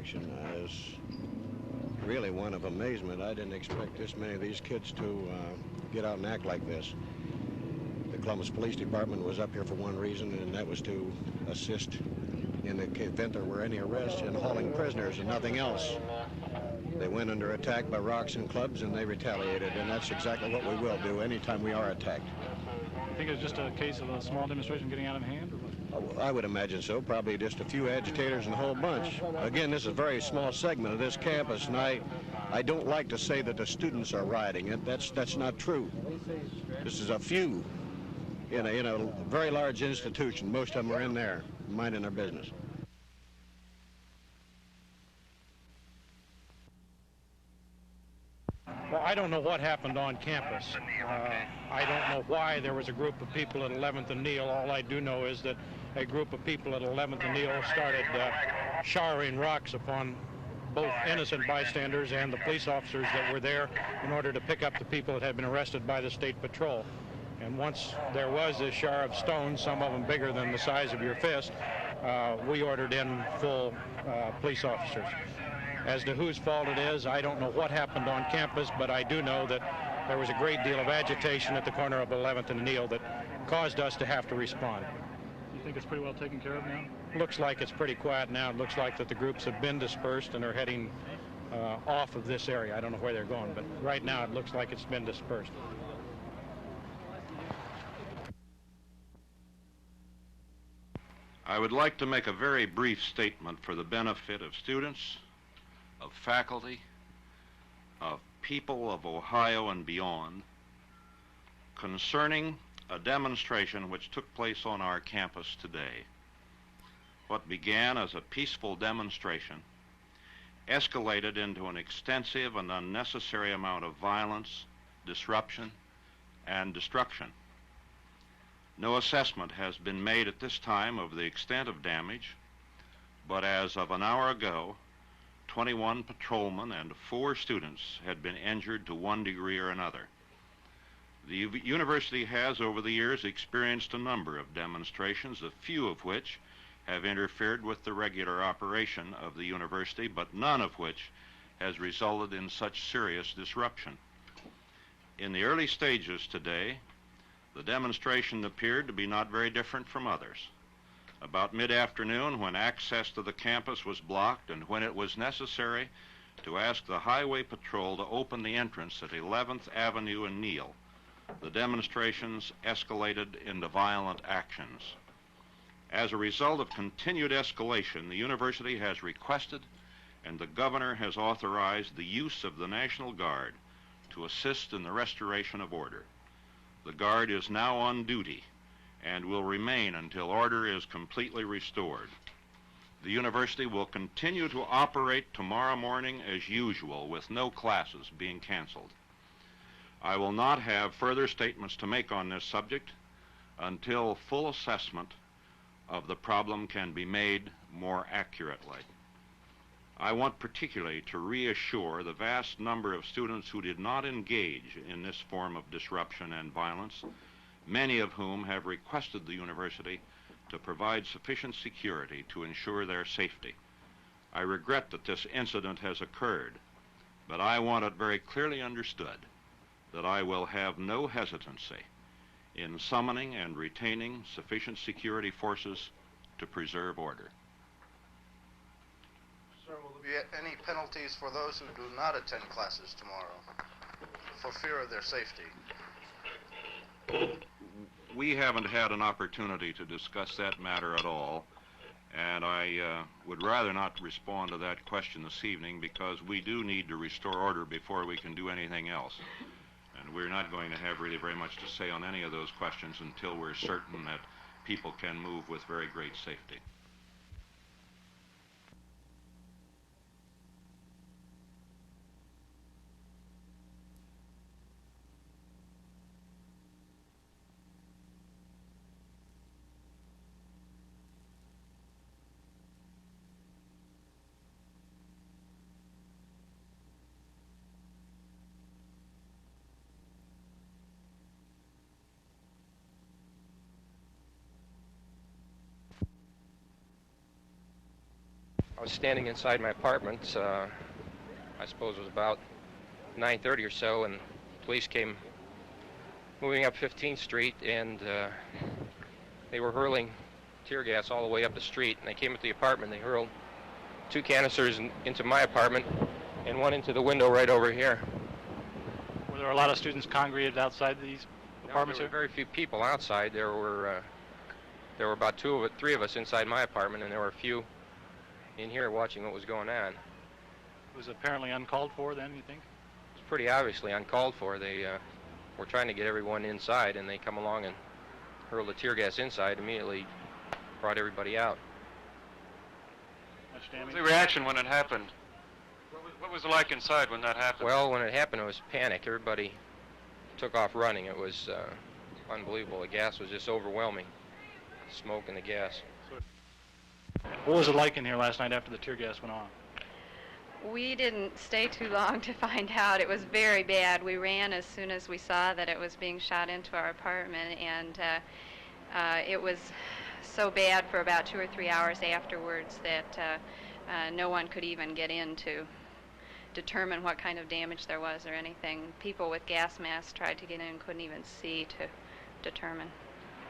reaction is really one of amazement. I didn't expect this many of these kids to get out and act like this. The Columbus Police Department was up here for one reason, and that was to assist in the event there were any arrests and hauling prisoners and nothing else. They went under attack by rocks and clubs, and they retaliated, and that's exactly what we will do anytime we are attacked. You think it's just a case of a small demonstration getting out of hand? Or what? I would imagine so. Probably just a few agitators and a whole bunch. Again, this is a very small segment of this campus, and I don't like to say that the students are rioting it. That's not true. This is a few in a very large institution. Most of them are in there, minding their business. Well, I don't know what happened on campus. I don't know why there was a group of people at 11th and Neal. All I do know is that a group of people at 11th and Neal started showering rocks upon both innocent bystanders and the police officers that were there in order to pick up the people that had been arrested by the State Patrol. And once there was this shower of stones, some of them bigger than the size of your fist, we ordered in full police officers. As to whose fault it is, I don't know what happened on campus, but I do know that there was a great deal of agitation at the corner of 11th and Neal that caused us to have to respond. You think it's pretty well taken care of now? Looks like it's pretty quiet now. It looks like that the groups have been dispersed and are heading off of this area. I don't know where they're going, but right now it looks like it's been dispersed. I would like to make a very brief statement for the benefit of students, of faculty, of people of Ohio and beyond, concerning a demonstration which took place on our campus today. What began as a peaceful demonstration escalated into an extensive and unnecessary amount of violence, disruption, and destruction. No assessment has been made at this time of the extent of damage, but as of an hour ago, 21 patrolmen and 4 students had been injured to one degree or another. The university has, over the years, experienced a number of demonstrations, a few of which have interfered with the regular operation of the university, but none of which has resulted in such serious disruption. In the early stages today, the demonstration appeared to be not very different from others. About mid-afternoon, when access to the campus was blocked and when it was necessary to ask the Highway Patrol to open the entrance at 11th Avenue and Neal, the demonstrations escalated into violent actions. As a result of continued escalation, the university has requested and the governor has authorized the use of the National Guard to assist in the restoration of order. The Guard is now on duty and will remain until order is completely restored. The university will continue to operate tomorrow morning as usual, with no classes being canceled. I will not have further statements to make on this subject until full assessment of the problem can be made more accurately. I want particularly to reassure the vast number of students who did not engage in this form of disruption and violence, many of whom have requested the university to provide sufficient security to ensure their safety. I regret that this incident has occurred, but I want it very clearly understood that I will have no hesitancy in summoning and retaining sufficient security forces to preserve order. Sir, will there be any penalties for those who do not attend classes tomorrow for fear of their safety? We haven't had an opportunity to discuss that matter at all, and I would rather not respond to that question this evening because we do need to restore order before we can do anything else. And we're not going to have really very much to say on any of those questions until we're certain that people can move with very great safety. I was standing inside my apartment. I suppose it was about 9:30 or so, and police came moving up 15th Street, and they were hurling tear gas all the way up the street. And they came to the apartment. They hurled 2 canisters into my apartment and 1 into the window right over here. Were there a lot of students congregated outside these apartments There here? were very few people outside. There were about 3 of us inside my apartment, and there were a few in here watching what was going on. It was apparently uncalled for then, you think? It was pretty obviously uncalled for. They were trying to get everyone inside, and they come along and hurled the tear gas inside, immediately brought everybody out. Much What damage? was the reaction when it happened? What was it like inside when that happened? Well, when it happened, it was panic. Everybody took off running. It was unbelievable. The gas was just overwhelming. Smoke and the gas. What was it like in here last night after the tear gas went off? We didn't stay too long to find out. It was very bad. We ran as soon as we saw that it was being shot into our apartment, and it was so bad for about 2 or 3 hours afterwards that no one could even get in to determine what kind of damage there was or anything. People with gas masks tried to get in, couldn't even see to determine.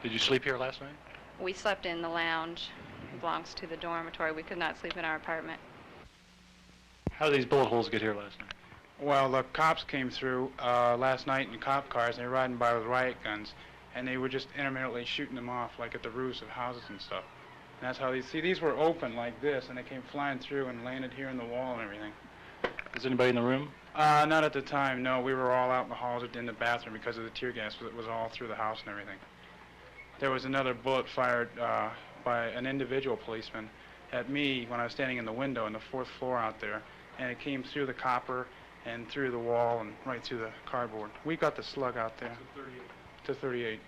Did you sleep here last night? We slept in the lounge. It belongs to the dormitory. We could not sleep in our apartment. How did these bullet holes get here last night? Well, the cops came through last night in cop cars, and they were riding by with riot guns, and they were just intermittently shooting them off, like at the roofs of houses and stuff. And that's how these were open like this, and they came flying through and landed here in the wall and everything. Was anybody in the room? Not at the time, no. We were all out in the halls in the bathroom because of the tear gas. It was all through the house and everything. There was another bullet fired by an individual policeman at me when I was standing in the window on the 4th floor out there, and it came through the copper and through the wall and right through the cardboard. We got the slug out there. To 38.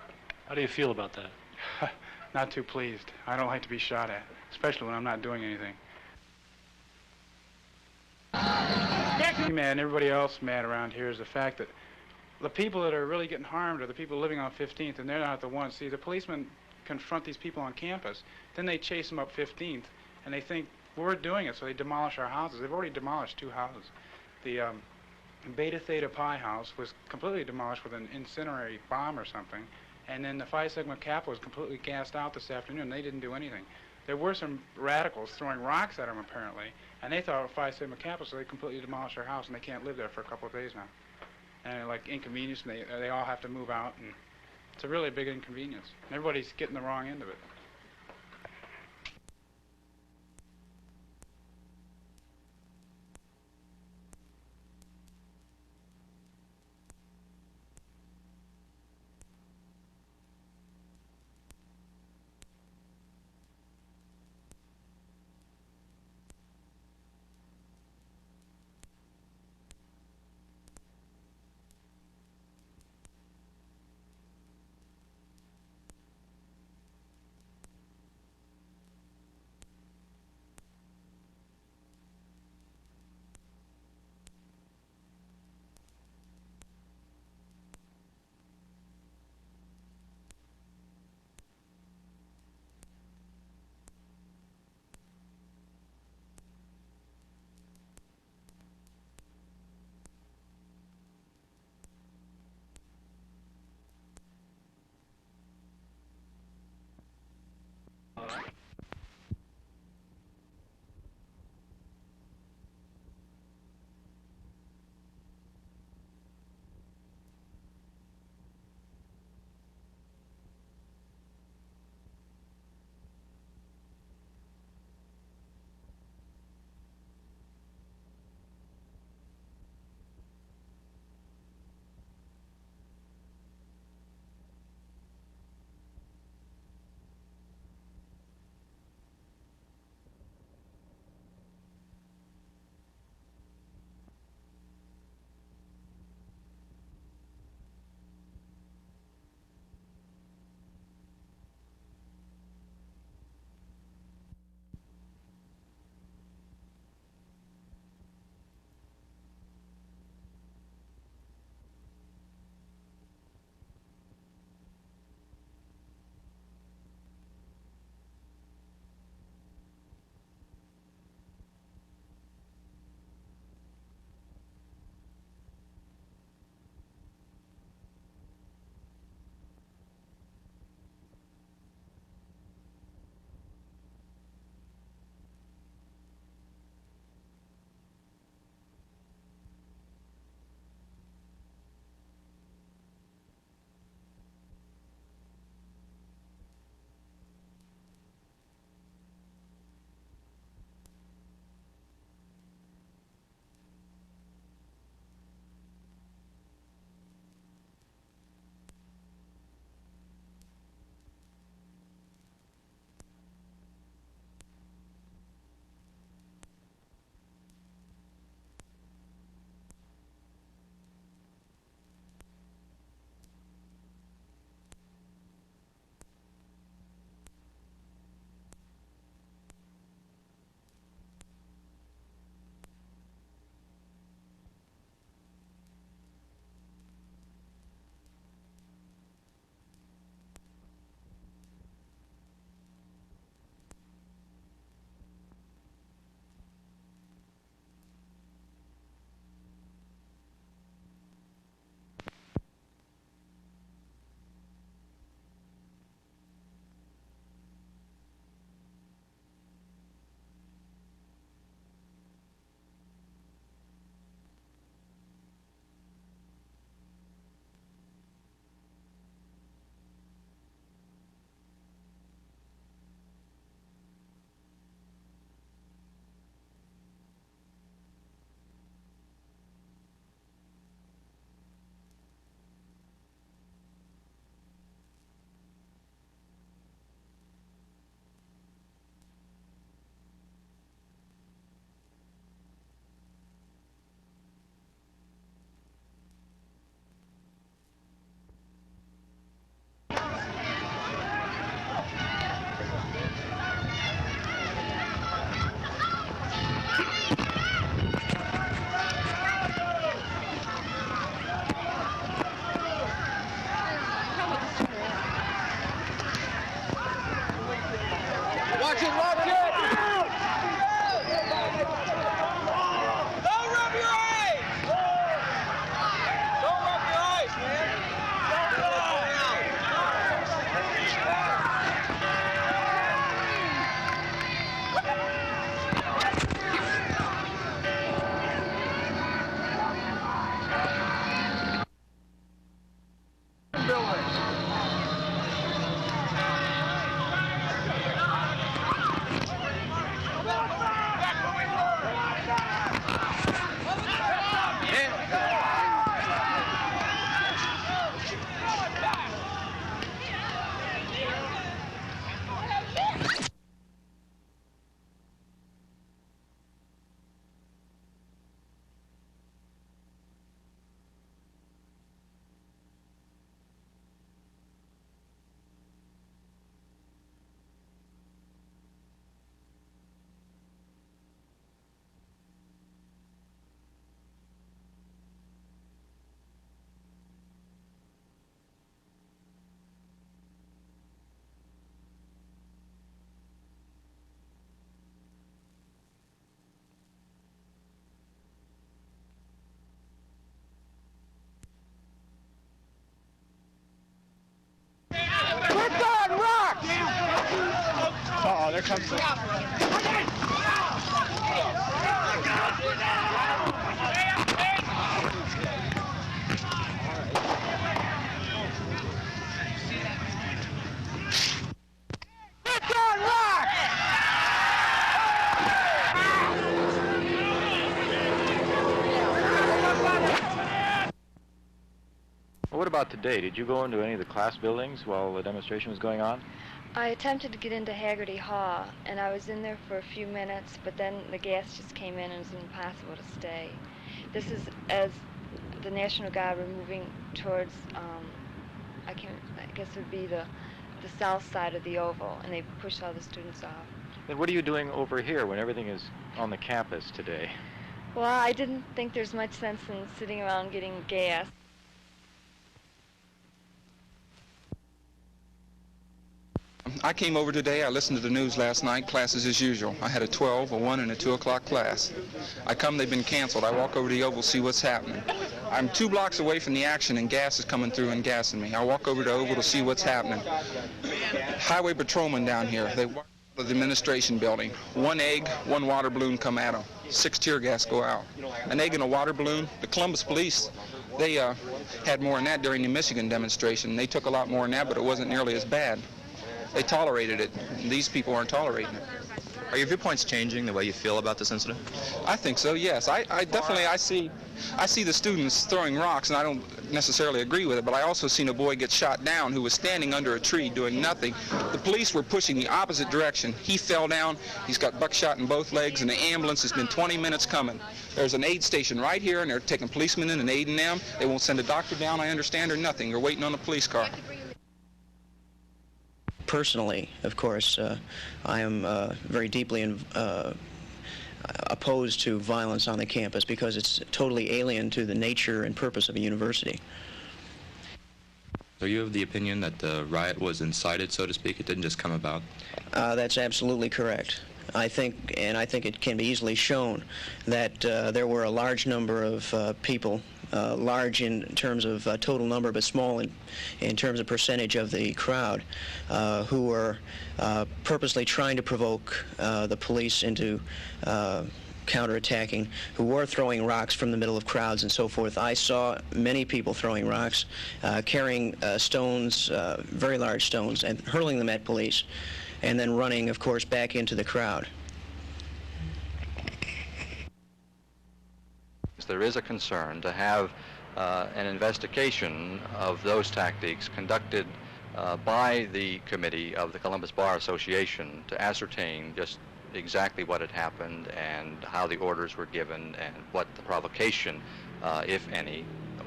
How do you feel about that? Not too pleased. I don't like to be shot at, especially when I'm not doing anything. Man, everybody else mad around here is the fact that the people that are really getting harmed are the people living on 15th, and they're not the ones. See, the policemen confront these people on campus, then they chase them up 15th, and they think we're doing it, so they demolish our houses. They've already demolished 2 houses. The Beta Theta Pi house was completely demolished with an incendiary bomb or something, and then the Phi Sigma Kappa was completely gassed out this afternoon. They didn't do anything. There were some radicals throwing rocks at them, apparently, and they thought it was Phi Sigma Kappa, so they completely demolished their house, and they can't live there for a couple of days now. And like inconvenience, and they all have to move out, and it's a really big inconvenience. And everybody's getting the wrong end of it. Watch it, watch it! Don't rub your eyes! Don't rub your eyes, man! Don't rub your eyes! Uh-oh, there comes the... What about today? Did you go into any of the class buildings while the demonstration was going on? I attempted to get into Haggerty Hall, and I was in there for a few minutes, but then the gas just came in and it was impossible to stay. This is as the National Guard were moving towards, I guess it would be the south side of the Oval, and they pushed all the students off. Then what are you doing over here when everything is on the campus today? Well, I didn't think there's much sense in sitting around getting gas. I came over today, I listened to the news last night, classes as usual. I had a 12, a 1, and a 2 o'clock class. I come, they've been canceled. I walk over to the Oval, see what's happening. I'm 2 blocks away from the action and gas is coming through and gassing me. I walk over to Oval to see what's happening. Highway patrolmen down here, they walk to the administration building. 1 egg, 1 water balloon come at them. 6 tear gas go out. An egg and a water balloon. The Columbus police, they had more than that during the Michigan demonstration. They took a lot more than that, but it wasn't nearly as bad. They tolerated it. These people aren't tolerating it. Are your viewpoints changing the way you feel about this incident? I think so, yes. I definitely see the students throwing rocks, and I don't necessarily agree with it, but I also seen a boy get shot down who was standing under a tree doing nothing. The police were pushing the opposite direction. He fell down. He's got buckshot in both legs, and the ambulance has been 20 minutes coming. There's an aid station right here, and they're taking policemen in and aiding them. They won't send a doctor down, I understand, or nothing. They're waiting on a police car. Personally, of course, I am very deeply opposed to violence on the campus because it's totally alien to the nature and purpose of a university. So you have the opinion that the riot was incited, so to speak? It didn't just come about? That's absolutely correct. I think it can be easily shown that there were a large number of people, large in terms of total number, but small in terms of percentage of the crowd, who were purposely trying to provoke the police into counterattacking, who were throwing rocks from the middle of crowds and so forth. I saw many people throwing rocks, carrying stones, very large stones, and hurling them at police, and then running, of course, back into the crowd. There is a concern to have an investigation of those tactics conducted by the committee of the Columbus Bar Association to ascertain just exactly what had happened and how the orders were given and what the provocation, if any,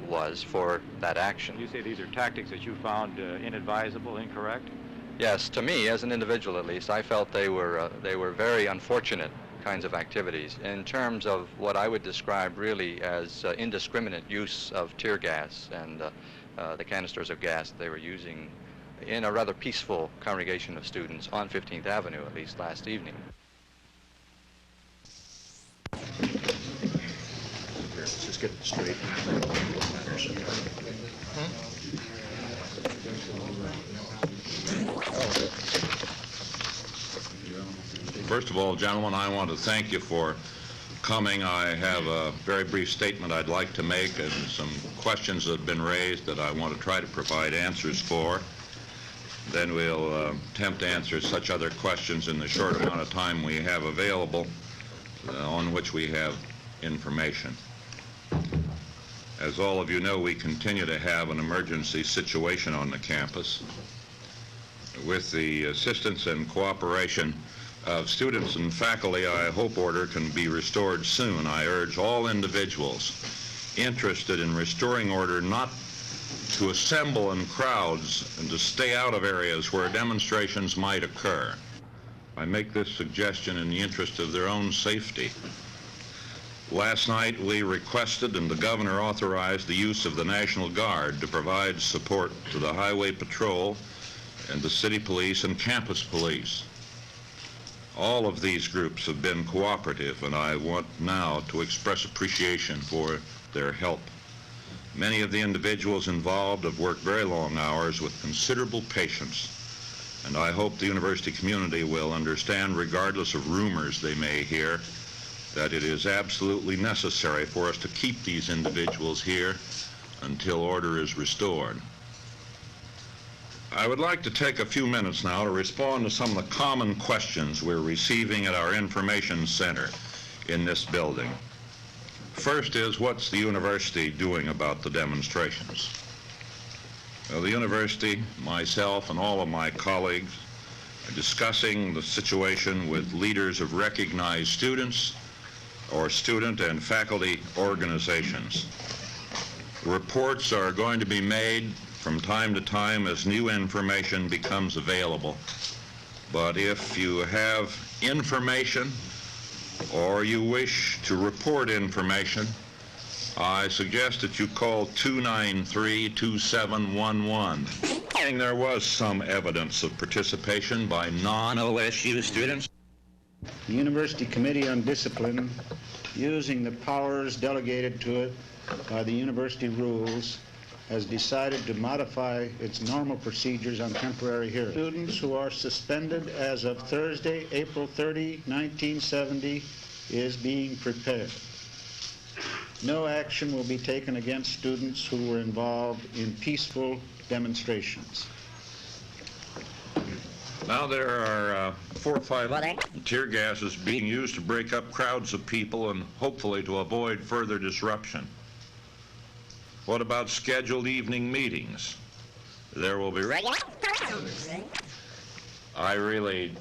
was for that action. You say these are tactics that you found inadvisable, incorrect? Yes, to me, as an individual at least, I felt they were very unfortunate kinds of activities in terms of what I would describe really as indiscriminate use of tear gas and the canisters of gas they were using in a rather peaceful congregation of students on 15th Avenue, at least last evening. Let's just get it straight. First of all, gentlemen, I want to thank you for coming. I have a very brief statement I'd like to make and some questions that have been raised that I want to try to provide answers for. Then we'll attempt to answer such other questions in the short amount of time we have available on which we have information. As all of you know, we continue to have an emergency situation on the campus. With the assistance and cooperation of students and faculty, I hope order can be restored soon. I urge all individuals interested in restoring order not to assemble in crowds and to stay out of areas where demonstrations might occur. I make this suggestion in the interest of their own safety. Last night we requested and the governor authorized the use of the National Guard to provide support to the Highway Patrol and the City Police and Campus Police. All of these groups have been cooperative, and I want now to express appreciation for their help. Many of the individuals involved have worked very long hours with considerable patience, and I hope the university community will understand, regardless of rumors they may hear, that it is absolutely necessary for us to keep these individuals here until order is restored. I would like to take a few minutes now to respond to some of the common questions we're receiving at our information center in this building. First is, what's the university doing about the demonstrations? Well, the university, myself, and all of my colleagues are discussing the situation with leaders of recognized students or student and faculty organizations. Reports are going to be made from time to time as new information becomes available. But if you have information or you wish to report information, I suggest that you call 293-2711. There was some evidence of participation by non-OSU students. The University Committee on Discipline, using the powers delegated to it by the university rules, has decided to modify its normal procedures on temporary hearings. Students who are suspended as of Thursday, April 30, 1970, is being prepared. No action will be taken against students who were involved in peaceful demonstrations. Now there are 4 or 5 tear gases being used to break up crowds of people and hopefully to avoid further disruption. What about scheduled evening meetings? There will be... I really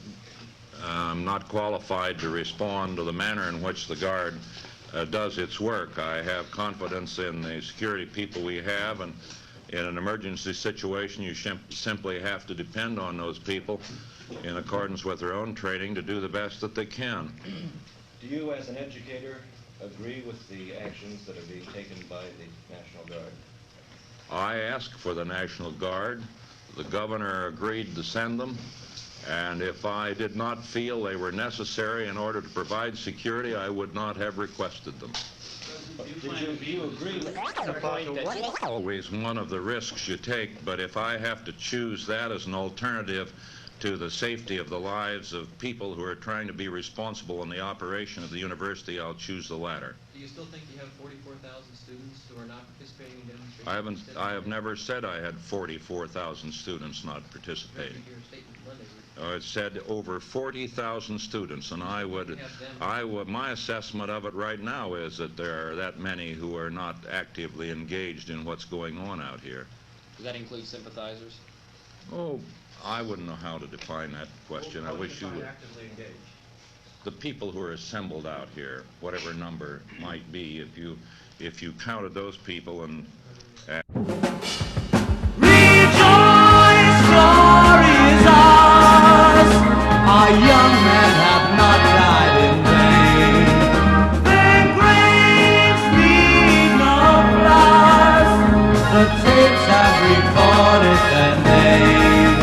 am not qualified to respond to the manner in which the Guard does its work. I have confidence in the security people we have, and in an emergency situation you simply have to depend on those people in accordance with their own training to do the best that they can. Do you, as an educator, agree with the actions that are being taken by the National Guard? I asked for the National Guard. The governor agreed to send them, and if I did not feel they were necessary in order to provide security, I would not have requested them. Do you agree with the point that... Always one of the risks you take, but if I have to choose that as an alternative to the safety of the lives of people who are trying to be responsible in the operation of the university, I'll choose the latter. Do you still think you have 44,000 students who are not participating in demonstrations? I have never said I had 44,000 students not participating. It said over 40,000 students, and my assessment of it right now is that there are that many who are not actively engaged in what's going on out here. Does that include sympathizers? Oh, I wouldn't know how to define that question. I wish you would. Actively engaged? The people who are assembled out here, whatever number might be, if you counted those people and... Our young men have not died in vain. Their graves need no flowers. The tapes have recorded their names.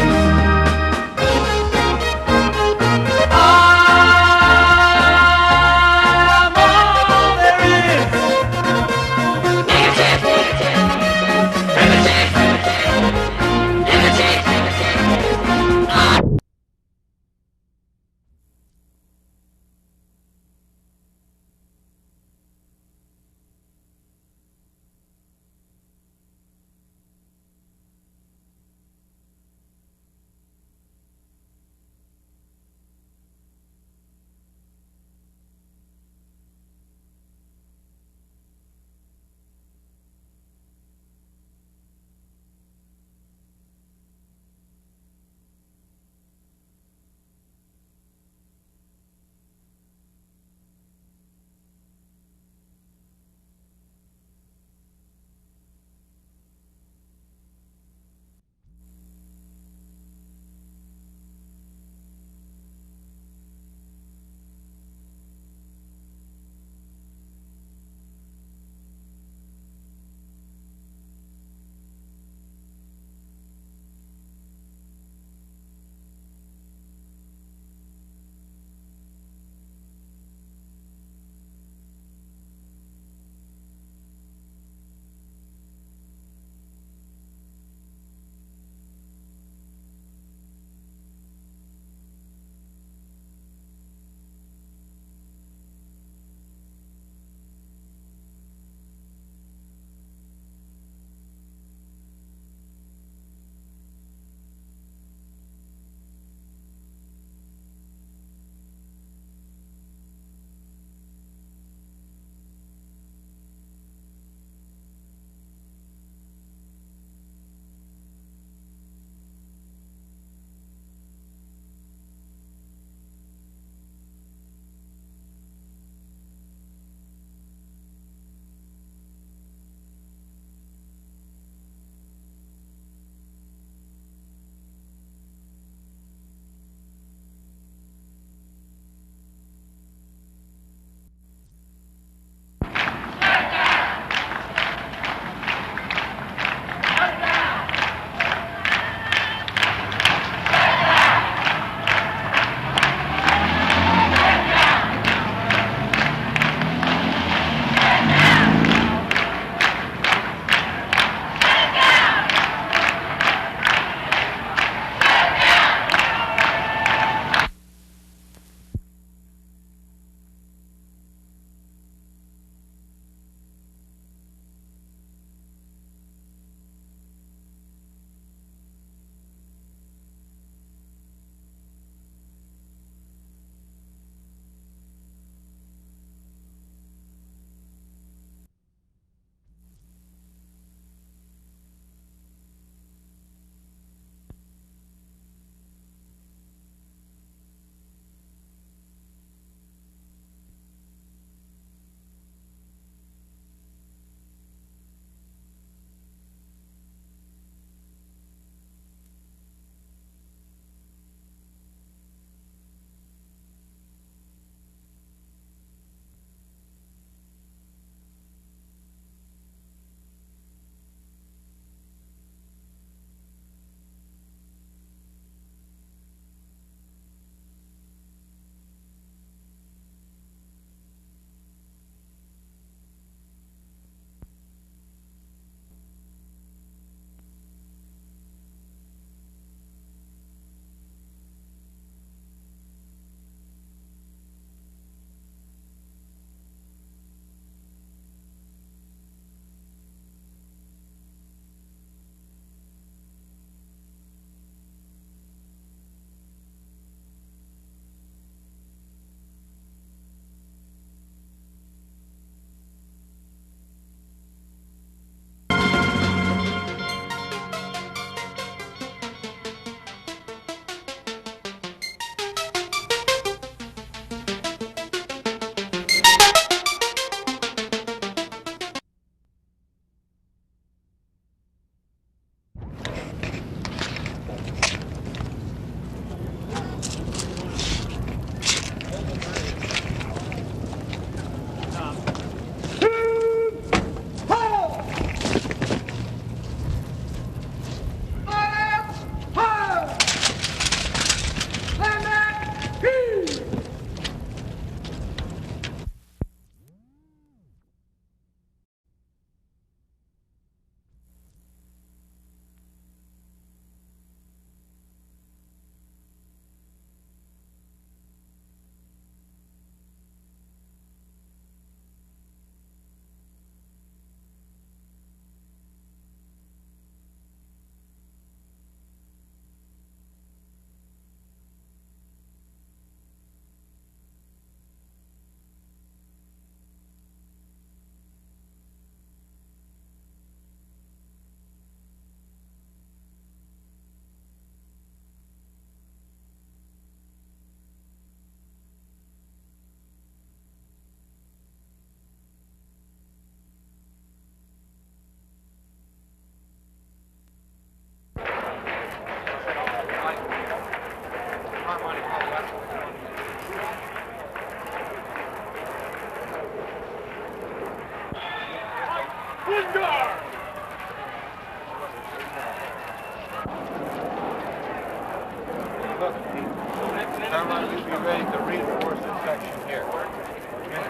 Caroline, we'd be ready to reinforce this section here. Okay.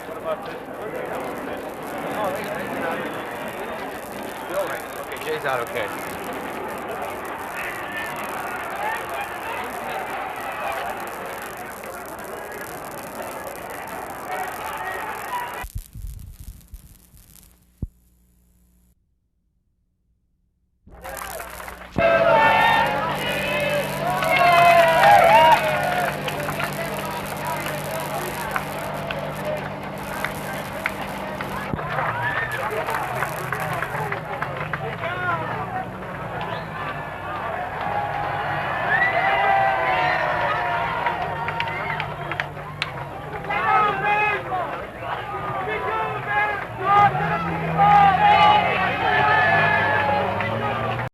What about this? Oh, building. Okay, Jay's out okay.